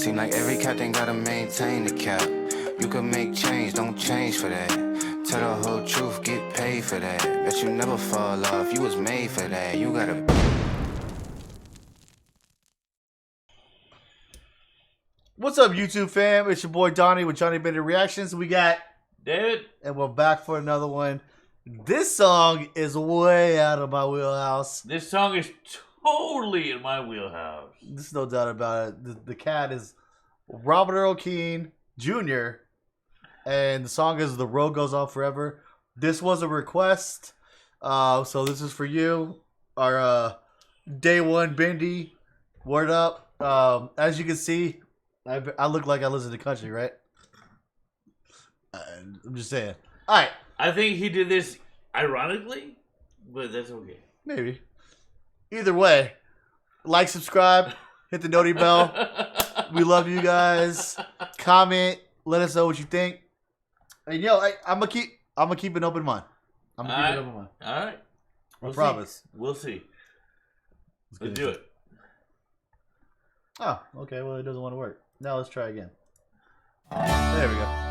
Seem like every captain gotta maintain the cap. You can make change, don't change for that. Tell the whole truth, get paid for that. Bet you never fall off, you was made for that. You gotta... What's up, YouTube fam? It's your boy Donnie with Johnny Bennett Reactions. We got David, and we're back for another one. This song is way out of my wheelhouse. this song is totally in my wheelhouse. There's no doubt about it. The cat is Robert Earl Keen Jr. And the song is "The Road Goes On Forever." This was a request, so this is for you, our day one Bendy. Word up! As you can see, I look like I listen to country, right? I'm just saying. All right. I think he did this ironically, but that's okay. Maybe. Either way, like, subscribe, hit the noti bell. We love you guys. Comment. Let us know what you think. And I'm gonna keep an open mind. I'm gonna keep an open mind. All right. I promise. We'll see. Let's do it. Oh, okay. Well, it doesn't want to work. Now let's try again. There we go.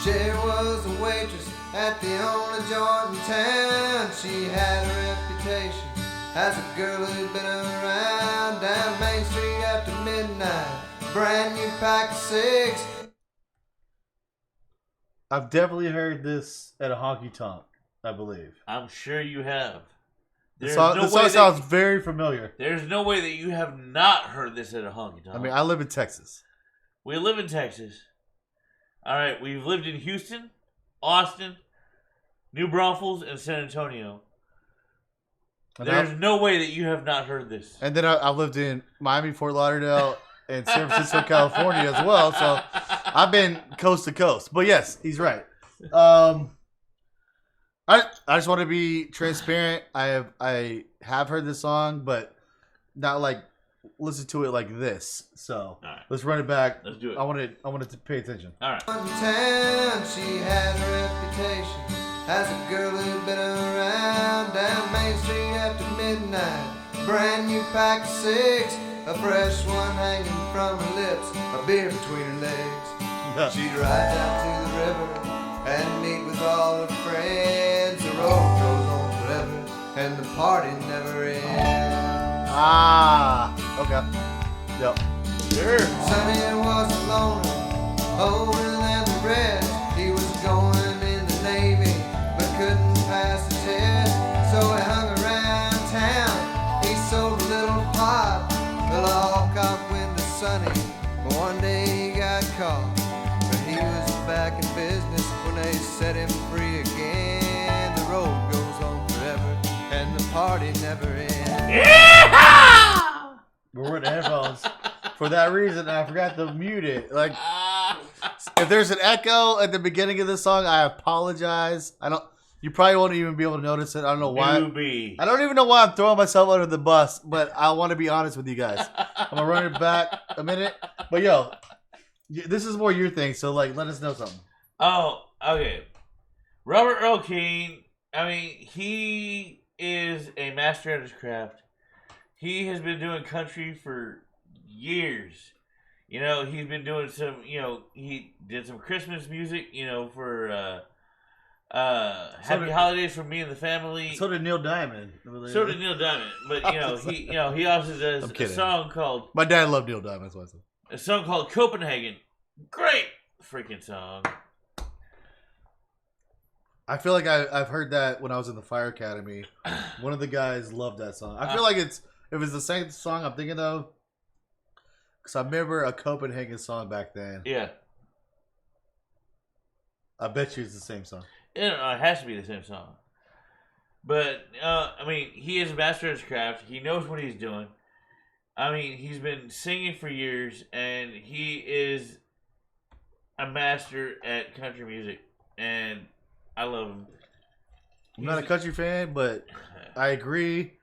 She was a waitress at the only joint in town. She had a reputation as a girl who'd been around down Main Street after midnight. Brand new pack of six. I've definitely heard this at a honky tonk, I believe. I'm sure you have. The song sounds very familiar. There's no way that you have not heard this at a honky tonk. I mean, I live in Texas. We live in Texas. All right, we've lived in Houston, Austin, New Braunfels, and San Antonio. There's no way that you have not heard this. And then I lived in Miami, Fort Lauderdale, and San Francisco, California as well. So I've been coast to coast. But yes, he's right. I just want to be transparent. I have heard this song, but not like listen to it like this. So let's run it back. Let's do it. I wanted to pay attention. All right. In town, she had a reputation as a girl who'd been around down Main Street after midnight. Brand new pack of six, a fresh one hanging from her lips, a beer between her legs. She'd ride down to the river and meet with all her friends. The road goes on forever and the party never ends. Ah, okay. Yep. Sure. Sonny wasn't lonely, older than the rest. He was going in the Navy, but couldn't pass the test. So he hung around town, he sold a little pot. The law caught wind of Sonny, but one day he got caught. But he was back in business when they set him free again. The road goes on forever, and the party never ends. We're wearing headphones. For that reason, I forgot to mute it. Like, if there's an echo at the beginning of this song, I apologize. You probably won't even be able to notice it. I don't know why. Newbie. I don't even know why I'm throwing myself under the bus, but I want to be honest with you guys. I'm gonna run it back a minute. But yo, this is more your thing, so like, let us know something. Oh, okay. Robert Earl Keen, I mean, he is a master at his craft. He has been doing country for years. You know, he's been doing some, he did some Christmas music, for Happy Holidays for Me and the Family. So did Neil Diamond. So did Neil Diamond. But, he also does a song called... My dad loved Neil Diamond, that's why I said. A song called Copenhagen. Great freaking song. I feel like I've heard that when I was in the fire academy. One of the guys loved that song. I feel like if it's the same song I'm thinking of, because I remember a Copenhagen song back then. Yeah. I bet you it's the same song. It has to be the same song. But, I mean, he is a master of his craft. He knows what he's doing. I mean, he's been singing for years, and he is a master at country music. And I love him. I'm not a country fan, but I agree.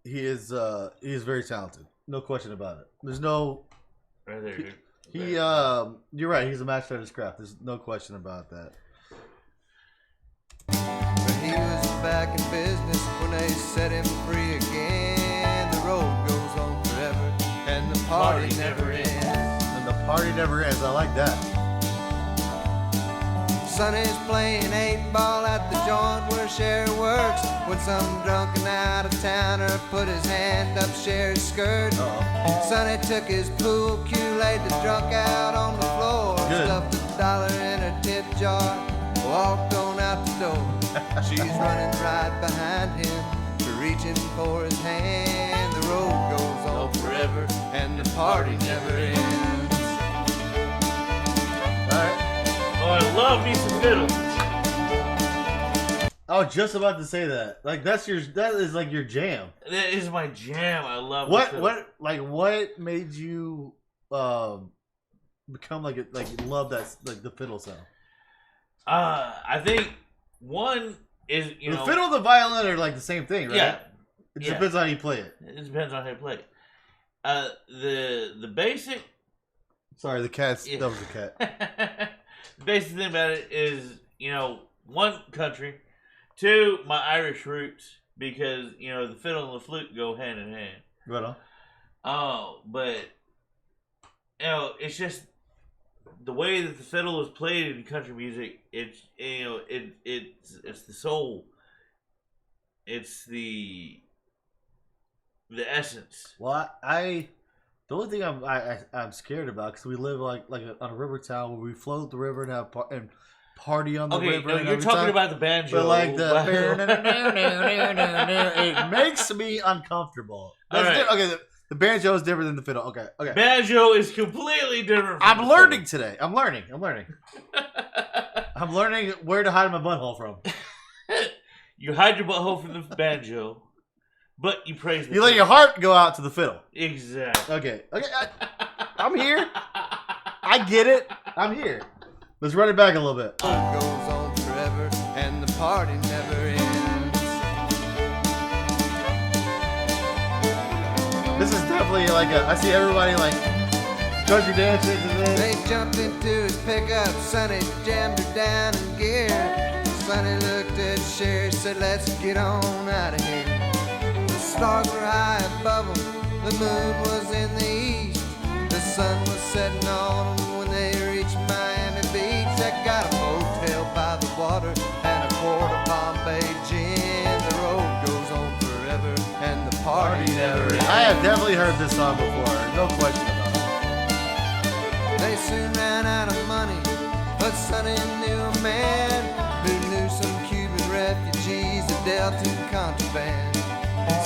He is very talented. No question about it. There's no. Right there, dude. You're right. He's a master at his craft. There's no question about that. But he was back in business when they set him free again. The road goes party never ends. And the party never ends. I like that. Sonny's playing 8-ball at the joint where Sherry works when some drunken out-of-towner put his hand up Sherry's skirt. Sonny took his pool cue, laid the drunk out on the floor, Good. stuffed $1 in her tip jar, walked on out the door. She's running right behind him, reaching for his hand. The road goes on forever and the party never ends. Alright. Oh, I love me some fiddle. I was just about to say that. Like that is like your jam. That is my jam. I love What me fiddle. what made you become love that the fiddle sound? I think one is The fiddle and the violin are like the same thing, right? Yeah. It depends on how you play it. It depends on how you play it. The basic. Sorry, the cat's Yeah. that was the cat. The basic thing about it is, one, country, two, my Irish roots, because the fiddle and the flute go hand in hand. Right on. Oh, but it's just the way that the fiddle is played in country music. It's it's the soul. It's the essence. Well, the only thing I'm scared about because we live like on a river town where we float the river and have and party on the river. No, and you're every talking time, about the banjo. but like it makes me uncomfortable. All right. Okay, the banjo is different than the fiddle. Okay. Banjo is completely different. From I'm the learning today. I'm learning. I'm learning where to hide my butthole from. You hide your butthole from the banjo, but you praise the You let your heart go out to the fiddle. Exactly. Okay. I'm here. I get it. I'm here. Let's run it back a little bit. Goes on forever and the party never ends. This is definitely I see everybody country dancing to this. They jumped into his pickup, Sonny jammed her down in gear. Sonny looked at Sherry, said, let's get on out of here. The stars were high above them, the moon was in the east. The sun was setting on them when they reached Miami Beach. They got a motel by the water and a quart of Bombay gin. The road goes on forever and the party never ends. I have definitely heard this song before. No question about it. They soon ran out of money, but Sonny knew a man who knew some Cuban refugees that dealt in contraband.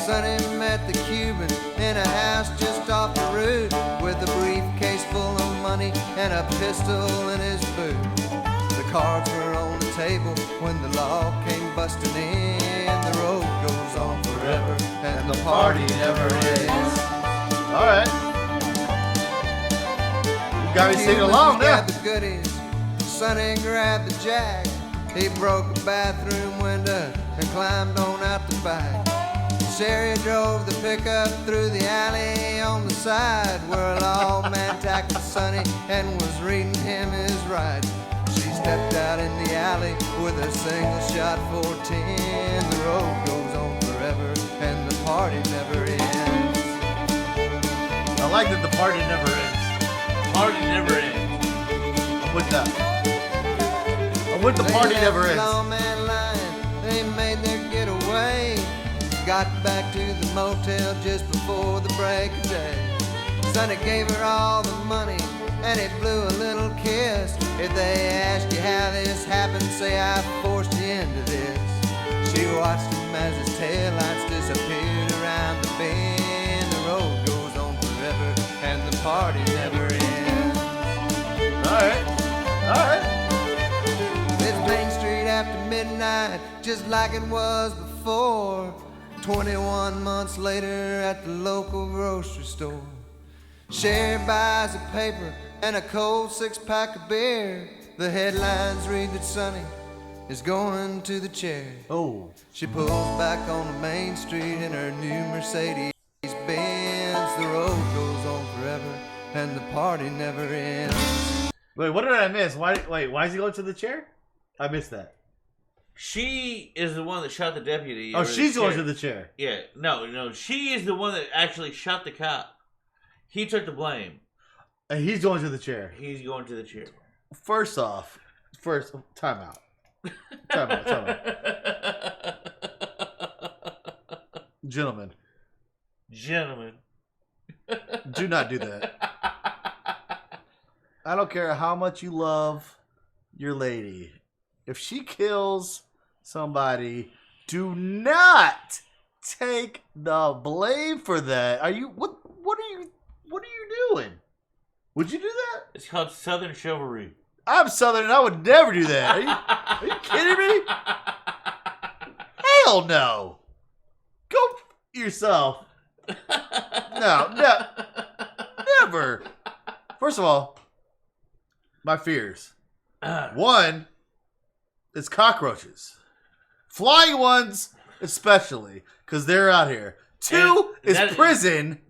Sonny met the Cuban in a house just off the route with a briefcase full of money and a pistol in his boot. The cards were on the table when the law came busting in. The road goes on forever and the party never ends. All right. You got me singing along now. Grabbed the goodies, Sonny grabbed the jack. He broke a bathroom window and climbed on out the back. Sherry drove the pickup through the alley on the side where a lawman tackled Sonny and was reading him his rights. She stepped out in the alley with a single shot 410. The road goes on forever and the party never ends. I like that the party never ends. Party never ends. I'm with that. I'm with the party They never left the ends. lawman lying. They made their getaway. Got back to the motel just before the break of day. Sonny gave her all the money and he blew a little kiss. If they ask you how this happened, say I forced you into this. She watched him as his taillights disappeared around the bend. The road goes on forever and the party never ends. Alright. It's Main Street after midnight, just like it was before. 21 months later at the local grocery store. Sherry buys a paper and a cold 6-pack of beer. The headlines read that Sonny is going to the chair. Oh. She pulls back on the main street in her new Mercedes Benz. The road goes on forever and the party never ends. Wait, what did I miss? Why is he going to the chair? I missed that. She is the one that shot the deputy. Oh, or she's the going sheriff. to the chair. Yeah, no, she is the one that actually shot the cop. He took the blame. And he's going to the chair. He's going to the chair. First, time out. Time out. Gentlemen, do not do that. I don't care how much you love your lady. If she kills somebody, do not take the blame for that. Are you what are you doing? Would you do that? It's called Southern chivalry. I'm Southern and I would never do that. Are you kidding me? Hell no. Go yourself. No, never. First of all, my fears. One is cockroaches. Flying ones especially, because they're out here. Two is prison.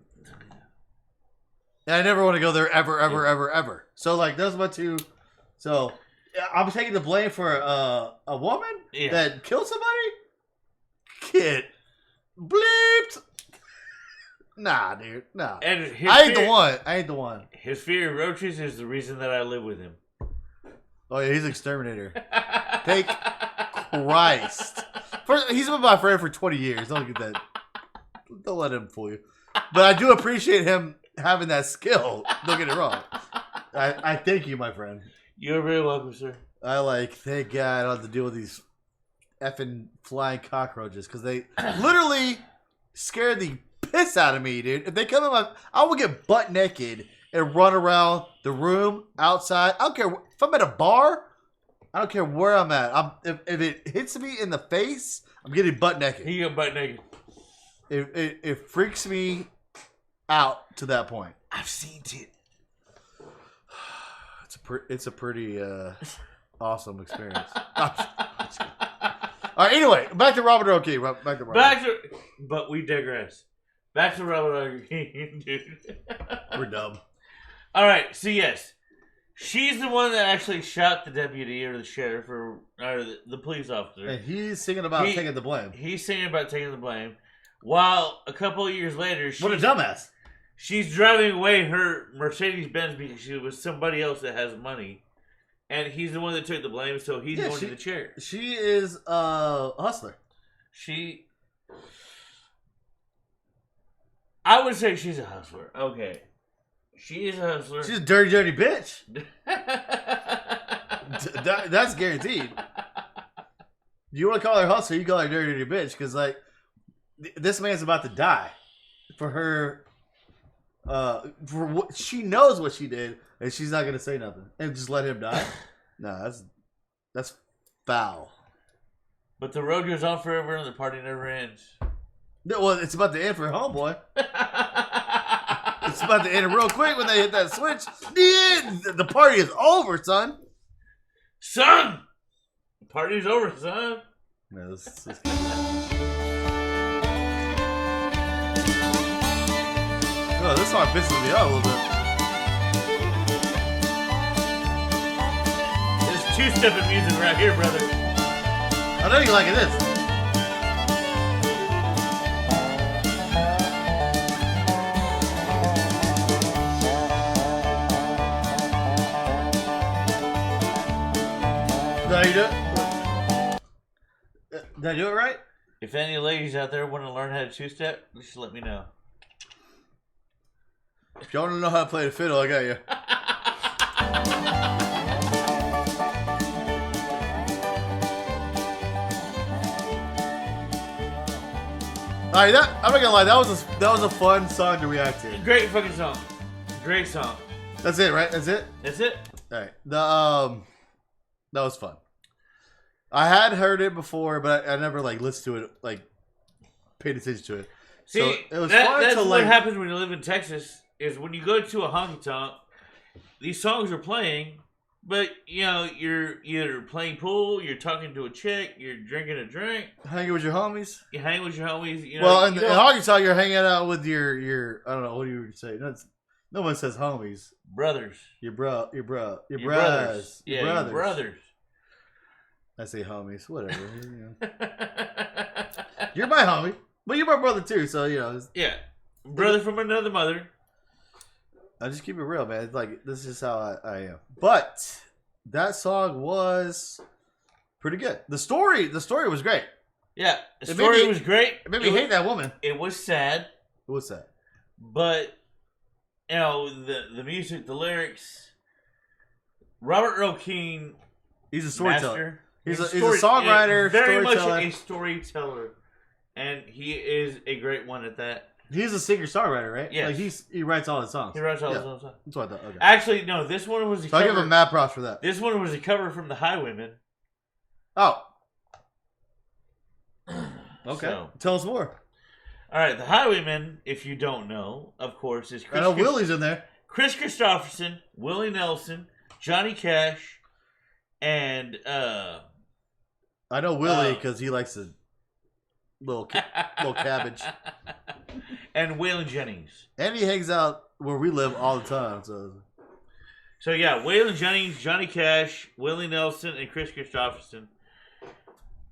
And I never want to go there ever. So, like, those are my two. So, I'm taking the blame for a woman that killed somebody? Kid. Bleeped. Nah, dude. Nah. And I ain't the one. His fear of roaches is the reason that I live with him. Oh, yeah, he's an exterminator. Thank Christ. He's been my friend for 20 years. Don't get that. Don't let him fool you. But I do appreciate him having that skill. Don't get it wrong. I thank you, my friend. You're very welcome, sir. Thank God I don't have to deal with these effing flying cockroaches because they literally scared the piss out of me, dude. If they come in I will get butt naked and run around the room, outside. I don't care if I'm at a bar. I don't care where I'm at. If it hits me in the face, I'm getting butt naked. You get butt naked. It freaks me out to that point. I've seen it. It's a pretty awesome experience. All right. Anyway, back to Robert Earl Keen. But we digress. Back to Robert Earl Keen, dude. We're dumb. All right. So yes, she's the one that actually shot the deputy or the sheriff or the police officer. And he's singing about taking the blame. He's singing about taking the blame. While a couple of years later, what a dumbass. She's driving away her Mercedes-Benz because she was somebody else that has money. And he's the one that took the blame, so he's going to the chair. She is a hustler. I would say she's a hustler. Okay. She is a hustler. She's a dirty, dirty bitch. That's guaranteed. You want to call her hustler, you call her dirty, dirty bitch. Because, like, this man's about to die. For her... for what she knows what she did, and she's not gonna say nothing and just let him die. No, that's foul. But the road goes on forever, and the party never ends. Well, it's about to end for homeboy. It's about to end real quick when they hit that switch. The party is over, son. Son, the party's over, son. No, this song pisses me out a little bit. There's two-stepping music right here, brother. I know you like this. Did I do it? Did I do it right? If any ladies out there want to learn how to two-step, just let me know. If y'all don't know how to play the fiddle, I got you. Alright, I'm not gonna lie, that was a fun song to react to. Great fucking song. Great song. That's it, right? That's it? That's it. Alright. That was fun. I had heard it before, but I never listened to it, paid attention to it. See, so it was fun fun to what what happens when you live in Texas is when you go to a honky tonk, these songs are playing, but you're either playing pool, you're talking to a chick, you're drinking a drink, hanging with your homies. you hang with your homies. Well, in honky tonk, you're hanging out with your I don't know, what do you say? No one says homies. Brothers. Your brothers. Yeah, your brothers. I say homies, whatever. You're my homie. Well, you're my brother too, so Yeah, brother from another mother. I just keep it real, man. It's like this is how I am. But that song was pretty good. The story was great. Yeah, the It story made me- was great. It made me hate that woman. It was sad, What's that? but you know the music, the lyrics. Robert Earl Keen, He's a storyteller. master. He's a story- songwriter, very storyteller. much a storyteller, and he is a great one at that. He's a singer-songwriter, right? Yes. Like he writes all his songs. He writes all Yeah. his own songs. That's what I thought. Okay. Actually, no, this one was a So I cover. give him mad props for that. This one was a cover from the Highwaymen. Oh. Okay. So, Tell us more. all right, the Highwaymen, if you don't know, of course, is I know Willie's in there. Chris Christopherson, Willie Nelson, Johnny Cash, and I know Willie because he likes a little cabbage. and Waylon Jennings. And he hangs out where we live all the time. So yeah, Waylon Jennings, Johnny Cash, Willie Nelson, and Chris Christopherson.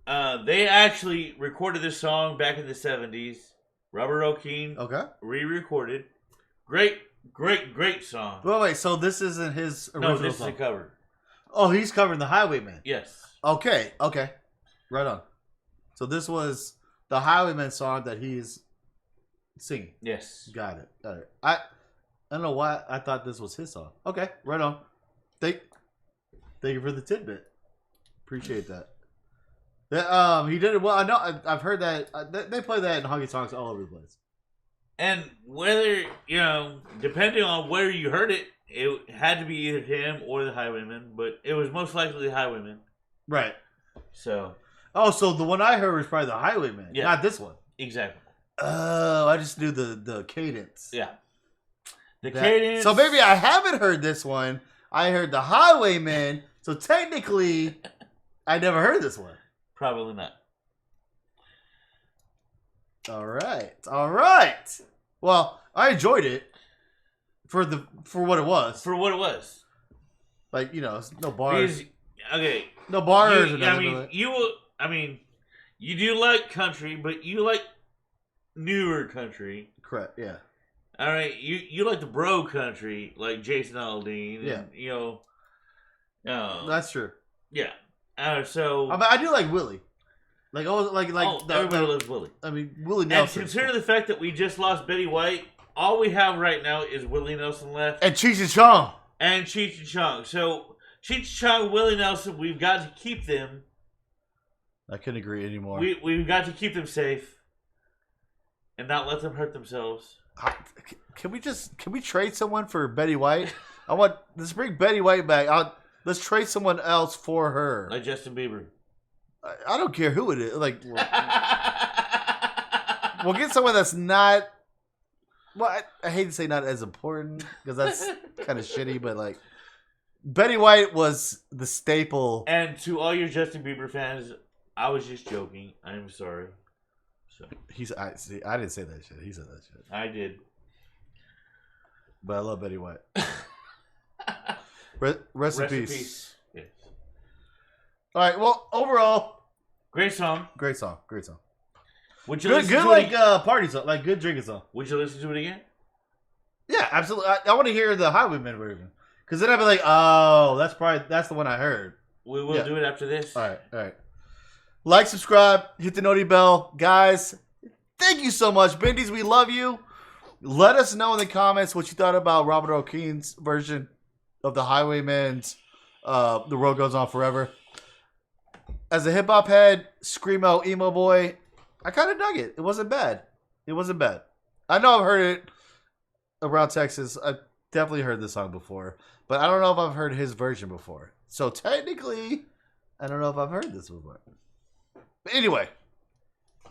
They actually recorded this song back in the 70s. Robert Earl Keen Okay. re-recorded. Great song. Wait. So this isn't his original No, this song? is a cover. Oh, he's covering the Highwaymen. Yes. Okay. Right on. So this was the Highwaymen song that he's singing. Yes. Got it. I don't know why I thought this was his song. Okay, right on. Thank you for the tidbit. Appreciate that. He did it well. I know. I've heard that they play that in honky tonks all over the place. And whether, depending on where you heard it, it had to be either him or the Highwaymen, but it was most likely the Highwaymen. Right. So. Oh, so the one I heard was probably the Highwaymen, Yeah. not this one. Exactly. Oh, I just knew the cadence. Yeah. The cadence. So maybe I haven't heard this one. I heard the Highwaymen. So technically, I never heard this one. Probably not. All right. Well, I enjoyed it for what it was. For what it was. Like, no bars, Because, okay. no bars. You do like country, but you like newer country. Correct. Yeah. All right, you like the bro country, like Jason Aldean. Yeah. And, That's true. yeah. So. I do like Willie. Like, everybody loves Willie. I mean, Willie And Nelson. consider the fact that we just lost Betty White, all we have right now is Willie Nelson left. And Cheech and Chong. And Cheech and Chong. So, Cheech and Chong, Willie Nelson, we've got to keep them. I couldn't agree anymore. We've got to keep them safe. And not let them hurt themselves. Can we trade someone for Betty White? Let's bring Betty White back. Let's trade someone else for her. Like Justin Bieber. I don't care who it is. Like, we'll get someone that's not. Well, I hate to say not as important because that's kind of shitty, but like, Betty White was the staple. And to all your Justin Bieber fans, I was just joking. I'm sorry. So I didn't say that shit. He said that shit. I did. But I love Betty White. Rest in peace. Yes. All right. Well, overall, Great song. great song. Would you Good, listen good to like it? party song, like good drinking song. Would you listen to it again? Yeah, absolutely. I want to hear the Highwaymen version because then I'd be like, oh, that's the one I heard. We will do it after this. All right. Like, subscribe, hit the noti bell, guys. Thank you so much, Bendies. We love you. Let us know in the comments what you thought about Robert Earl Keen's version of the Highwaymen's "The Road Goes On Forever." As a hip hop head, screamo emo boy, I kind of dug it. It wasn't bad. I know I've heard it around Texas. I've definitely heard this song before, but I don't know if I've heard his version before. So technically, I don't know if I've heard this before. But anyway,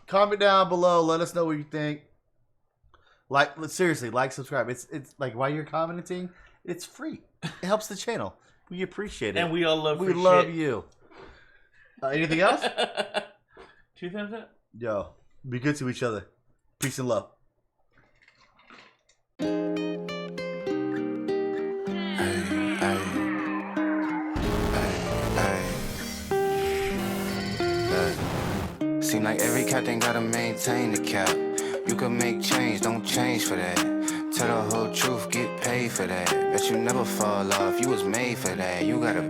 comment down below. Let us know what you think. Seriously, subscribe. It's like while you're commenting, it's free. It helps the channel. We appreciate it. And we all love We free love shit. you. Anything else? 2 thumbs up. Yo, be good to each other. Peace and love. Seem like every captain gotta maintain the cap. You can make change, don't change for that. Tell the whole truth, get paid for that. Bet you never fall off, you was made for that. You gotta